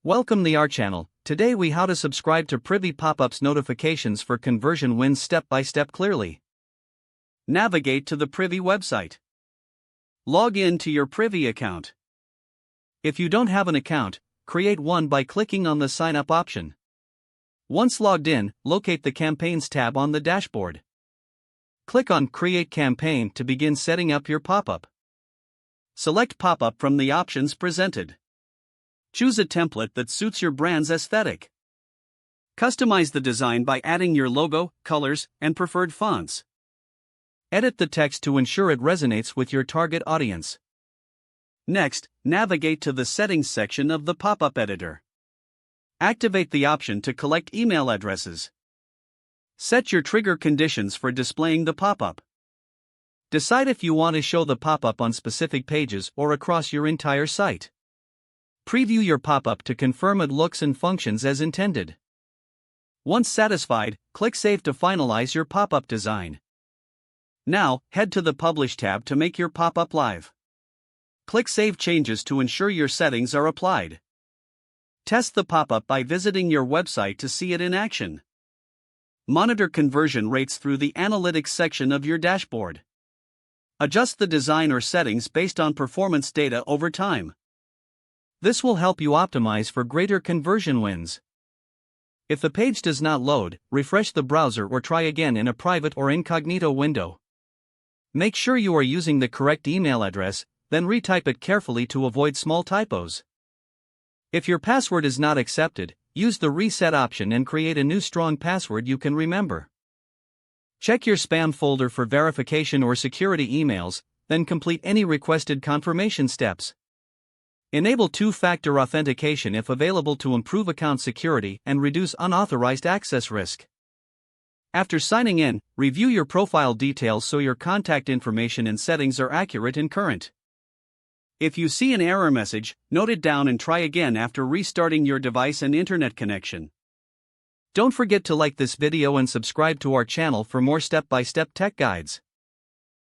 Welcome to our channel. Today we how to subscribe to Privy Popups notifications for conversion wins step by step clearly. Navigate to the Privy website. Log in to your Privy account. If you don't have an account, create one by clicking on the sign up option. Once logged in, locate the Campaigns tab on the dashboard. Click on Create Campaign to begin setting up your pop-up. Select pop-up from the options presented. Choose a template that suits your brand's aesthetic. Customize the design by adding your logo, colors, and preferred fonts. Edit the text to ensure it resonates with your target audience. Next, navigate to the Settings section of the pop-up editor. Activate the option to collect email addresses. Set your trigger conditions for displaying the pop-up. Decide if you want to show the pop-up on specific pages or across your entire site. Preview your pop-up to confirm it looks and functions as intended. Once satisfied, click Save to finalize your pop-up design. Now, head to the Publish tab to make your pop-up live. Click Save Changes to ensure your settings are applied. Test the pop-up by visiting your website to see it in action. Monitor conversion rates through the Analytics section of your dashboard. Adjust the design or settings based on performance data over time. This will help you optimize for greater conversion wins. If the page does not load, refresh the browser or try again in a private or incognito window. Make sure you are using the correct email address, then retype it carefully to avoid small typos. If your password is not accepted, use the reset option and create a new strong password you can remember. Check your spam folder for verification or security emails, then complete any requested confirmation steps. Enable two-factor authentication if available to improve account security and reduce unauthorized access risk. After signing in, review your profile details so your contact information and settings are accurate and current. If you see an error message, note it down and try again after restarting your device and internet connection. Don't forget to like this video and subscribe to our channel for more step-by-step tech guides.